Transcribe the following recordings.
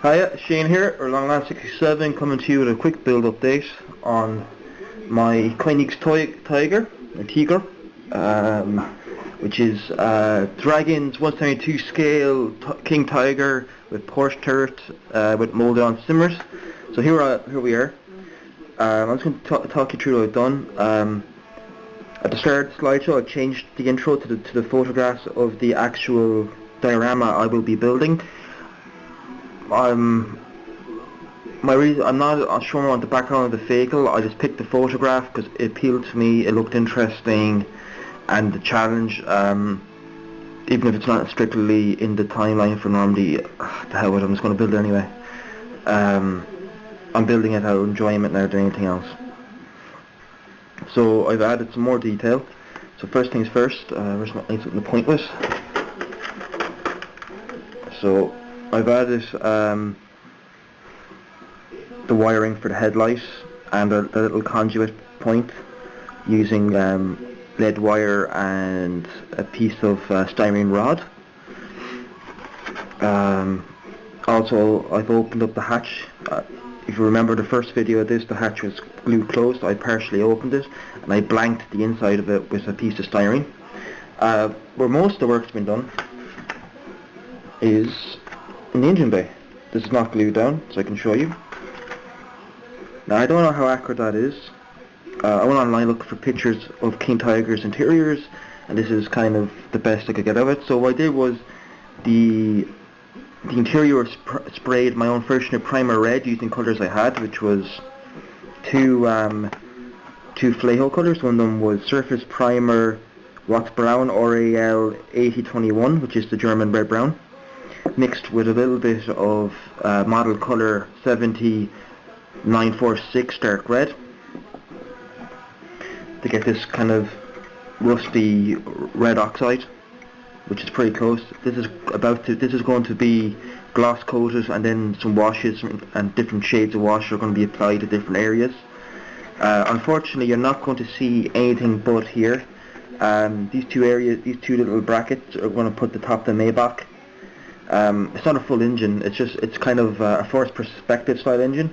Hiya, Shane here, or Longland67, coming to you with a quick build update on my Koenig's Tiger, or Tiger, which is Dragon's 172 scale King Tiger with Porsche turret with molded on simmers. So here we are. I'm just going to talk you through what I've done. At the start of the slideshow, I changed the intro to the photographs of the actual diorama I will be building. I'm not sure on the background of the vehicle. I just picked the photograph because it appealed to me, it looked interesting, and the challenge, even if it's not strictly in the timeline for normally, the hell with it, I'm just going to build it anyway. I'm building it out of enjoyment now than anything else. So I've added some more detail. So first things first, where's something to point with? So I've added the wiring for the headlight and the little conduit point using lead wire and a piece of styrene rod. Also, I've opened up the hatch. If you remember the first video of this, the hatch was glued closed. I partially opened it and I blanked the inside of it with a piece of styrene. Where most of the work's been done is in the engine bay. This is not glued down, so I can show you. Now I don't know how accurate that is. I went online looking for pictures of King Tiger's interiors, and this is kind of the best I could get of it. So what I did was the interior was sprayed my own version of primer red using colours I had, which was two Flaho colours. One of them was Surface Primer Wax Brown RAL 8021, which is the German red brown, mixed with a little bit of model colour 70946 dark red to get this kind of rusty red oxide, which is pretty close. This is going to be gloss coated, and then some washes and different shades of wash are going to be applied to different areas. Unfortunately, you're not going to see anything but here. These two little brackets are going to put the top of the Maybach. It's not a full engine, it's kind of a forced perspective style engine.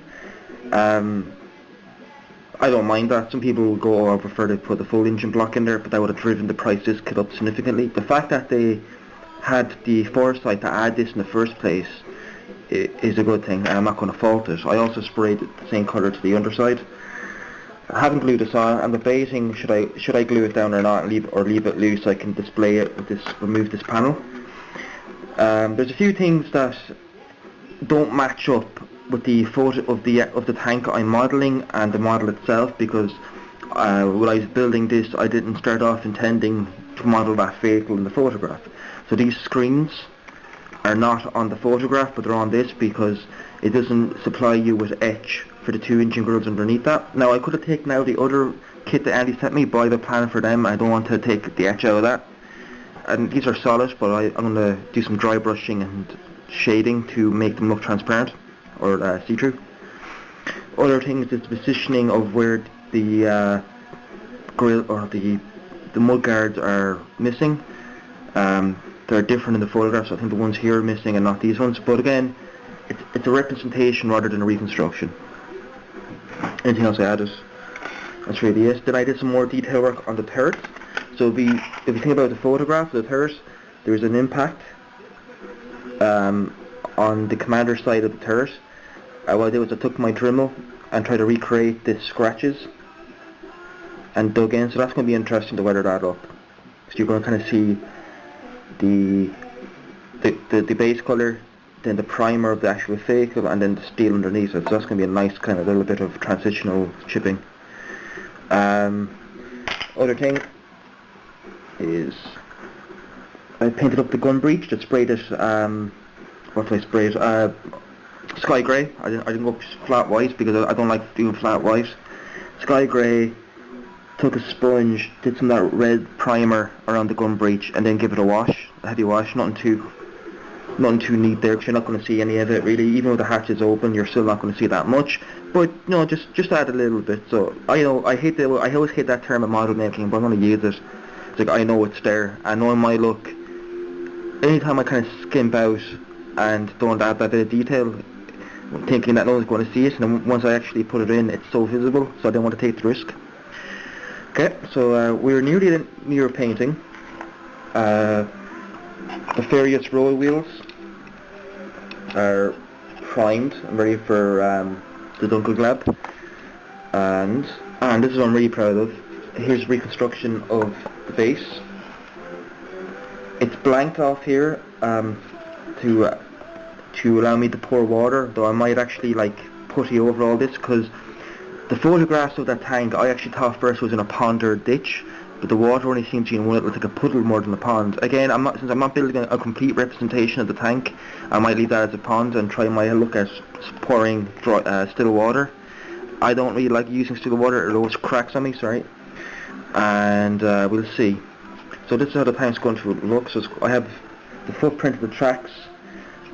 I don't mind that. Some people will go, I prefer to put the full engine block in there, but that would have driven the price of this kit up significantly. The fact that they had the foresight to add this in the first place is a good thing, and I'm not going to fault it. I also sprayed the same colour to the underside. I haven't glued this on. I'm debating should I glue it down or not, and leave it loose so I can display it with this, remove this panel. There's a few things that don't match up with the photo of the tank I'm modelling and the model itself, because when I was building this I didn't start off intending to model that vehicle in the photograph. So these screens are not on the photograph, but they're on this because it doesn't supply you with etch for the two engine grills underneath that. Now I could have taken out the other kit that Andy sent me, but I have a plan for them. I don't want to take the etch out of that. And these are solid, but I'm going to do some dry brushing and shading to make them look transparent or see-through. Other things is the positioning of where the grill or the mud guards are missing. They're different in the photographs. I think the ones here are missing and not these ones. But again, it's a representation rather than a reconstruction. Anything else I added? That's really it. Then I did some more detail work on the turret. So if you think about the photograph of the turret, there's an impact on the commander side of the turret. What I did was I took my Dremel and tried to recreate the scratches and dug in. So that's going to be interesting to weather that up. So you're going to kind of see the base colour, then the primer of the actual vehicle, and then the steel underneath it. So that's going to be a nice kind of little bit of transitional chipping. Other thing is I painted up the gun breech. Just sprayed it. What did I spray it? Sky grey. I didn't go flat white because I don't like doing flat white. Sky grey. Took a sponge, did some of that red primer around the gun breech, and then give it a wash, a heavy wash. Nothing too neat there, because you're not going to see any of it really. Even though the hatch is open, you're still not going to see that much. But no, just add a little bit. So I always hate that term of model making, but I'm going to use it. It's like I know it's there. I know in my look, anytime I kind of skimp out and don't add that bit of detail, thinking that no one's going to see it, and then once I actually put it in, it's so visible, so I didn't want to take the risk. Okay, so we're nearly near painting. The various roll wheels are primed and ready for the Dunkelglab, and this is what I'm really proud of. Here's reconstruction of the base. It's blanked off here to allow me to pour water, though I might actually like putty over all this, because the photographs of that tank I actually thought first was in a pond or a ditch, but the water only seems to be in one. It looks like a puddle more than a pond. Again, since I'm not building a complete representation of the tank, I might leave that as a pond and try my look at pouring still water. I don't really like using still water, it always cracks on me, sorry. And we'll see. So this is how the tank's going to look. So I have the footprint of the tracks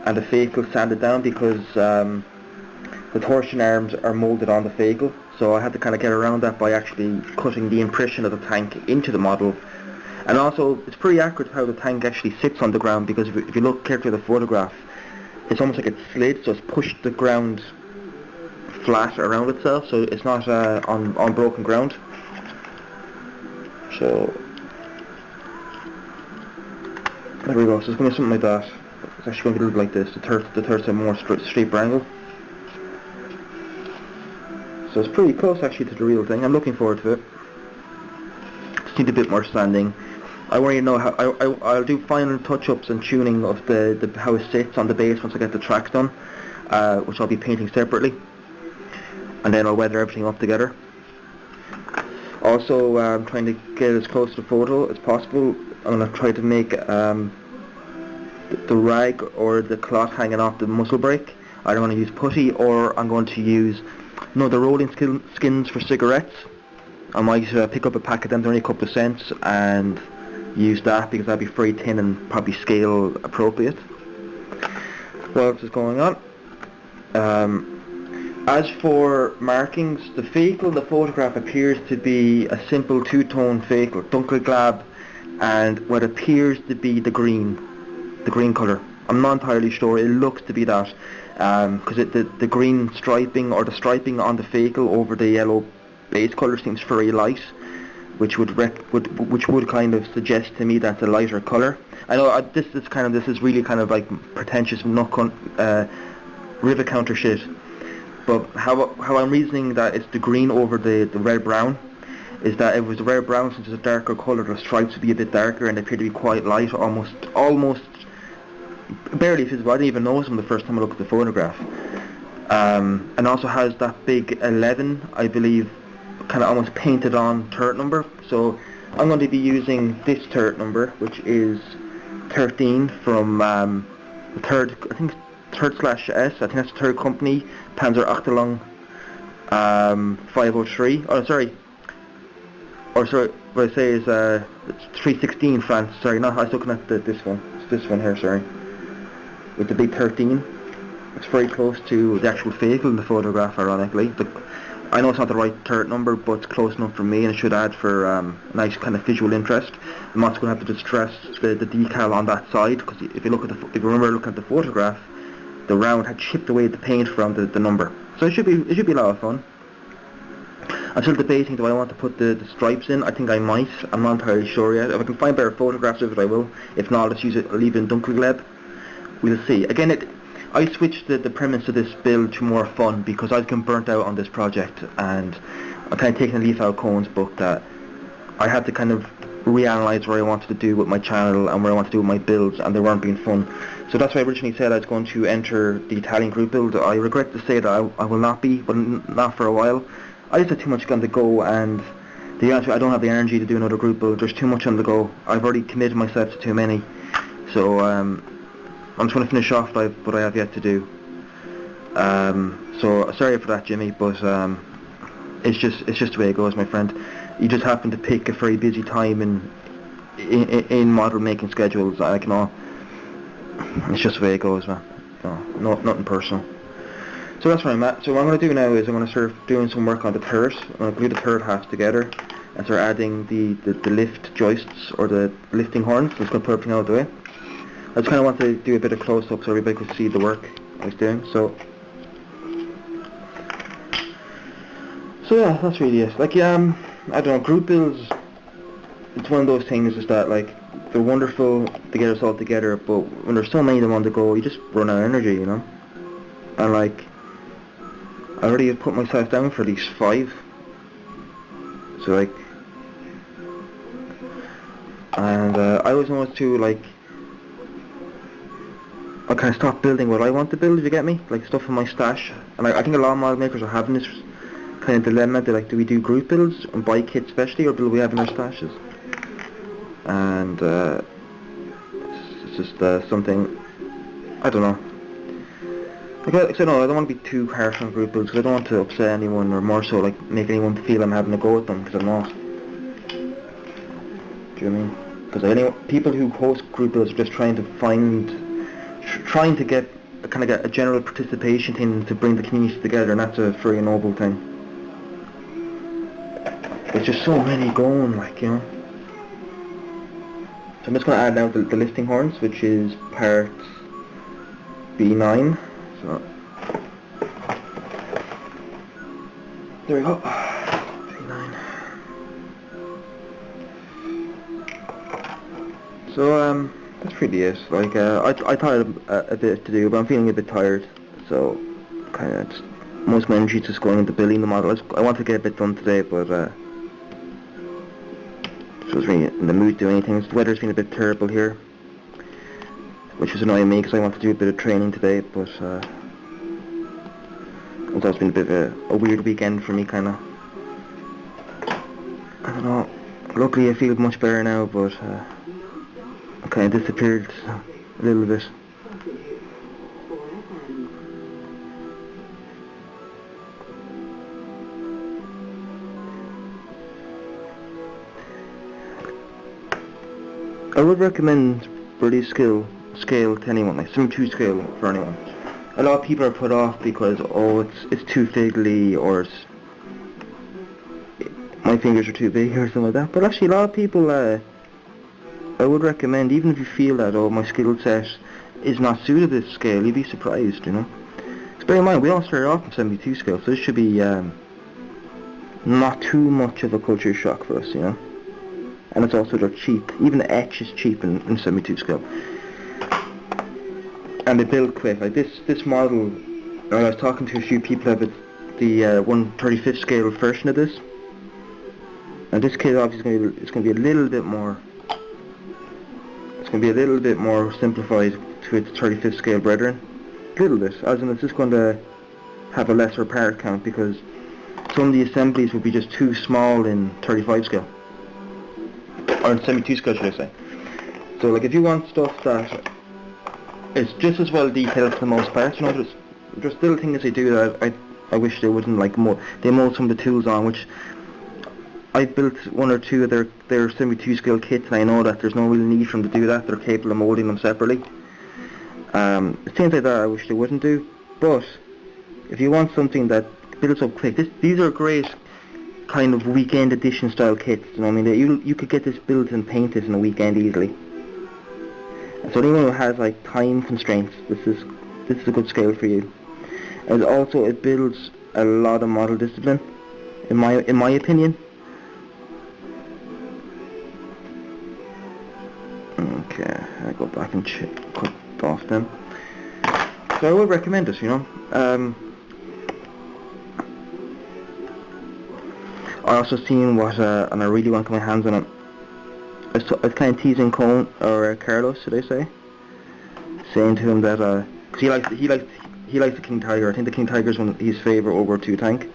and the vehicle sanded down, because the torsion arms are moulded on the vehicle, so I had to kind of get around that by actually cutting the impression of the tank into the model. And also it's pretty accurate how the tank actually sits on the ground, because if you look carefully at the photograph, it's almost like it's slid, so it's pushed the ground flat around itself, so it's not on broken ground. So there we go. So it's going to be something like that. It's actually going to be a little bit like this. The turret's a more straight angle. So it's pretty close actually to the real thing. I'm looking forward to it. Just need a bit more sanding. I want to know how I'll do final touch-ups and tuning of the how it sits on the base once I get the tracks done, which I'll be painting separately, and then I'll weather everything up together. Also, I'm trying to get as close to the photo as possible. I'm going to try to make the rag or the cloth hanging off the muzzle brake. I don't want to use putty, or I'm going to use the rolling skins for cigarettes. I might pick up a pack of them, they're only a couple of cents, and use that, because that'd be very thin and probably scale appropriate. What else is going on? As for markings, the vehicle in the photograph appears to be a simple two-tone vehicle, Dunkelglab, and what appears to be the green colour. I'm not entirely sure, it looks to be that, because the green striping, or the striping on the vehicle over the yellow base colour, seems very light, which would kind of suggest to me that's a lighter colour. I know this is really kind of like pretentious rivet counter shit, but how I'm reasoning that it's the green over the red brown is that if it was the red brown, since it's a darker colour, the stripes would be a bit darker and they appear to be quite light, almost barely visible. I didn't even notice them the first time I looked at the photograph. And also has that big 11, I believe, kind of almost painted on turret number. So I'm going to be using this turret number, which is 13 from the third, I think third/S, I think that's the third company, Panzer Achtelung 503. Oh, sorry, what I say is it's 316 France. Sorry, no, I was looking at this one. It's this one here, sorry, with the big 13. It's very close to the actual vehicle in the photograph, ironically. I know it's not the right turret number, but it's close enough for me, and it should add for a nice kind of visual interest. I'm also going to have to distress the decal on that side, because if you remember looking at the photograph, the round had chipped away the paint from the number. So it should be a lot of fun. I'm still debating, do I want to put the stripes in? I think I might. I'm not entirely sure yet. If I can find better photographs of it, I will. If not, I'll leave it in Dunkelglab. We'll see. Again, I switched the premise of this build to more fun, because I've been burnt out on this project, and I'm kind of taking a leaf out of Cohen's book that I had to kind of reanalyze what I wanted to do with my channel and what I want to do with my builds, and they weren't being fun. So that's why I originally said I was going to enter the Italian group build. I regret to say that I will not be, but not for a while. I just had too much on the go, and to be honest with you, I don't have the energy to do another group build. There's too much on the go. I've already committed myself to too many. So I'm just going to finish off what I have yet to do. So sorry for that, Jimmy, but it's just the way it goes, my friend. You just happen to pick a very busy time in model making schedules. It's just the way it goes, man. No, nothing personal. So that's where I'm at. So what I'm going to do now is I'm going to start doing some work on the turret. I'm going to glue the turret halves together and start adding the lift joists, or the lifting horns. I'm just going to put everything out of the way. I just kind of want to do a bit of close-up so everybody could see the work I was doing. So So yeah, that's really it. Like, I don't know, group builds, it's one of those things is that, like, they're wonderful to get us all together, but when there's so many of them on the go, you just run out of energy, you know? And, like, I already have put myself down for at least 5. So, like, and I always wanted to, like, I kind of stop building what I want to build, if you get me? Like, stuff in my stash. And I think a lot of model makers are having this kind of dilemma. They're like, do we do group builds and buy kits especially, or build we have in our stashes? And it's just something, I don't know. Like I know, I don't want to be too harsh on group builds, because I don't want to upset anyone, or more so, like, make anyone feel I'm having a go at them, because I'm not. Do you know what I mean? Because people who host group builds are just trying to get a general participation thing to bring the community together, and that's a very noble thing. There's just so many going, like, you know. So I'm just going to add now the listing horns, which is part B9. So there we go. B9. So that's pretty it. Like, I thought a bit to do, but I'm feeling a bit tired, so kind of most of my energy is just going into building the model. I want to get a bit done today, but just wasn't really in the mood to do anything. The weather's been a bit terrible here, which is annoying me because I want to do a bit of training today, but it's been a bit of a weird weekend for me, kind of. I don't know. Luckily I feel much better now, but I kind of disappeared a little bit. I would recommend Birdie's scale to anyone, like Sim 2 scale for anyone. A lot of people are put off because, oh, it's too fiddly, or my fingers are too big, or something like that. But actually, a lot of people, I would recommend, even if you feel that, oh, my skill set is not suited to this scale, you'd be surprised, you know. So bear in mind, we all started off in 72 scale, so this should be not too much of a culture shock for us, you know. And it's also, they're cheap. Even the etch is cheap in 72 scale. And they build quick. Like this model, I was talking to a few people about the 1/35th scale version of this. And this kit obviously it's going to be a little bit more. It's going to be a little bit more simplified to its 35th scale brethren. A little bit, as in it's just going to have a lesser part count because some of the assemblies would be just too small in 35 scale. Or in 72 scale, should I say. So, like, if you want stuff that is just as well detailed for the most part, you know, there's still things they do that I wish they wouldn't, like, they mold some of the tools on, which I built one or two of their 72 scale kits, and I know that there's no real need for them to do that. They're capable of molding them separately. Things like that I wish they wouldn't do. But if you want something that builds up quick, these are great kind of weekend edition style kits. You know what I mean? You could get this built and painted in a weekend easily. So anyone who has like time constraints, this is a good scale for you. And also it builds a lot of model discipline, in my opinion. Okay, I go back and cut off them. So I would recommend this, you know. I also seen what, and I really want to get my hands on it. I was kind of teasing Cone, or Carlos, should I say, saying to him that cause he likes the King Tiger. I think the King Tiger is his favourite World War II tank.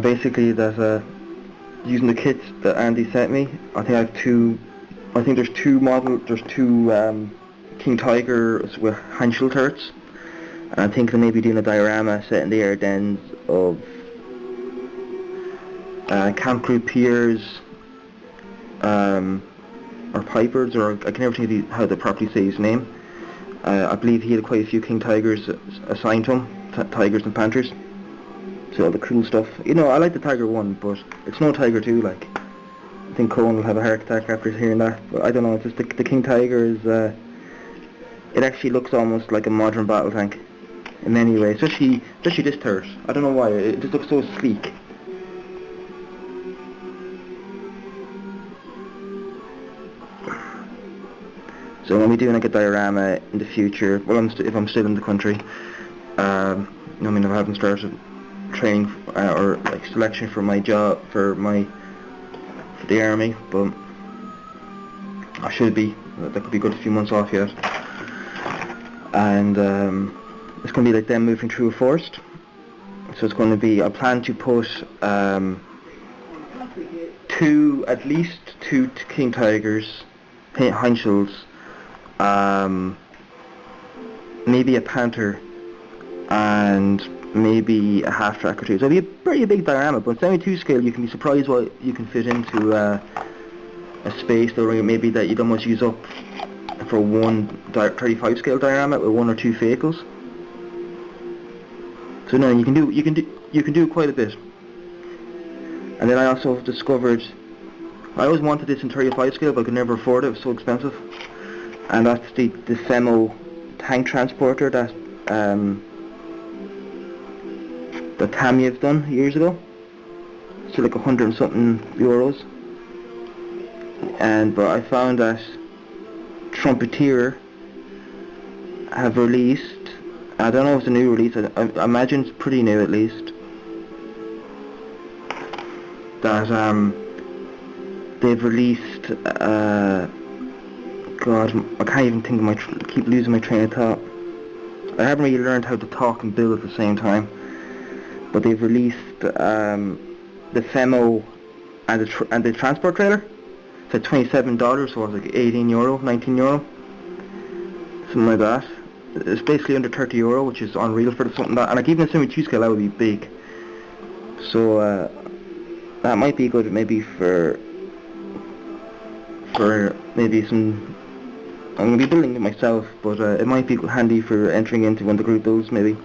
Basically, that using the kits that Andy sent me, I think I have two. I think there's two King Tigers with Hanschel turrets, and I'm thinking of maybe doing a diorama set in the air dens of Camp Crew Piers, or Pipers, or I can never think of how to properly say his name. I believe he had quite a few King Tigers assigned to him, Tigers and Panthers. So all the cool stuff. You know, I like the Tiger 1, but it's no Tiger 2, like. I think Cohen will have a heart attack after hearing that, but I don't know, it's just the King Tiger it actually looks almost like a modern battle tank in many ways, especially this turret. I don't know why, it just looks so sleek. So I'm going to be doing like a diorama in the future, well, if I'm still in the country. I mean, I haven't started training or like selection for my job, for the army, but I should be. That could be a good few months off yet. And it's going to be like them moving through a forest. So it's going to be, I plan to put at least two king tigers, Heinschels, maybe a panther, and maybe a half track or two. So it'll be a pretty big diorama, but 72 scale you can be surprised what you can fit into a space that maybe that you'd almost use up for one 35 scale diorama with one or two vehicles. So no, you can do quite a bit. And then I also discovered, I always wanted this in 35 scale, but I could never afford it. It was so expensive. And that's the Semo tank transporter that Tamiya's done years ago. It's like 100 and something euros. But I found that Trumpeter have released, I don't know if it's a new release, I imagine it's pretty new at least, that they've released, God, I can't even think of keep losing my train of thought. I haven't really learned how to talk and build at the same time, but they've released the Femo and the transport trailer. It's like $27, so it's like 18 euro, 19 euro, something like that. It's basically under 30 euro, which is unreal for something that, and like even a 72 scale that would be big. So that might be good maybe for maybe some, I'm going to be building it myself, but it might be handy for entering into one of the group builds maybe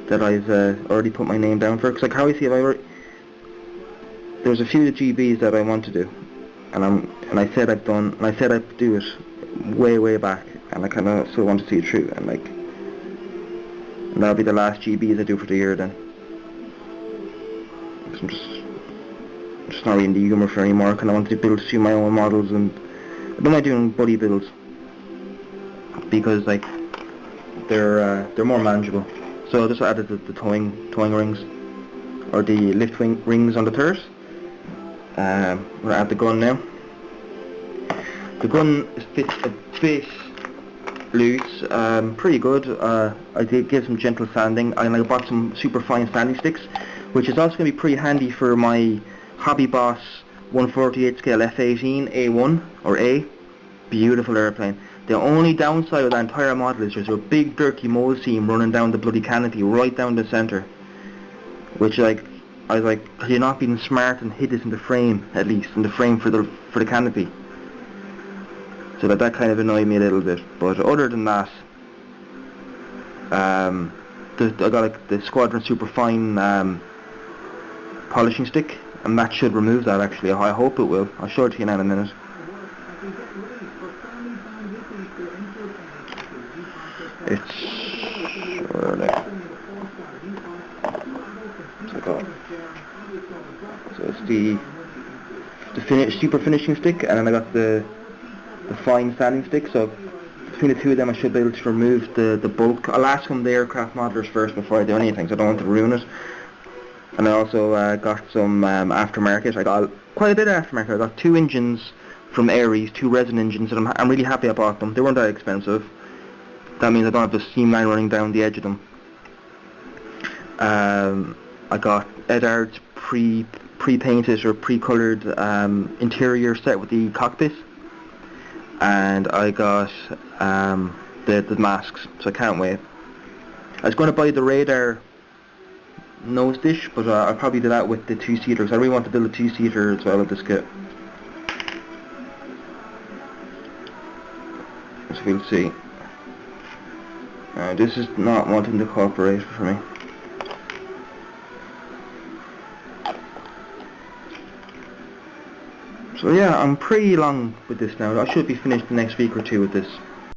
that I've already put my name down for. Because like how I see it, there's a few of the GBs that I want to do, and I said I'd do it way back, and I kind of still want to see it through, and that'll be the last GBs I do for the year then. I'm just not really in the humour for anymore. I kind of want to build a few of my own models, and I don't mind doing buddy builds because like they're more manageable. So I just added the towing rings, or the lift rings on the turret. I'm going to add the gun now. The gun fits a bit loose, pretty good. I did give some gentle sanding, and I bought some super fine sanding sticks, which is also going to be pretty handy for my Hobby Boss 148 scale F-18 A1 or A. Beautiful airplane. The only downside of that entire model is there's a big dirty mold seam running down the bloody canopy right down the centre, which I was like, could you not been smart and hid this in the frame, at least in the frame for the canopy? So that kind of annoyed me a little bit. But other than that, I got like the Squadron Superfine polishing stick, and that should remove that actually. I hope it will. I'll show it to you now in a minute. So it's the super finishing stick, and then I got the fine sanding stick. So between the two of them I should be able to remove the bulk. I'll ask them the aircraft modelers first before I do anything, so I don't want to ruin it. And I also got some aftermarket. I got quite a bit of aftermarket. I got 2 engines from Aries, 2 resin engines, and I'm really happy I bought them. They weren't that expensive. That means I don't have the steam line running down the edge of them. I got Edard's pre-painted or pre-coloured interior set with the cockpit, and I got the masks, so I can't wait. I was going to buy the radar nose dish, but I'll probably do that with the 2-seater, because I really want to build a 2-seater as well with this kit. So we'll see. This is not wanting to cooperate for me. So yeah, I'm pretty long with this now. I should be finished the next week or two with this.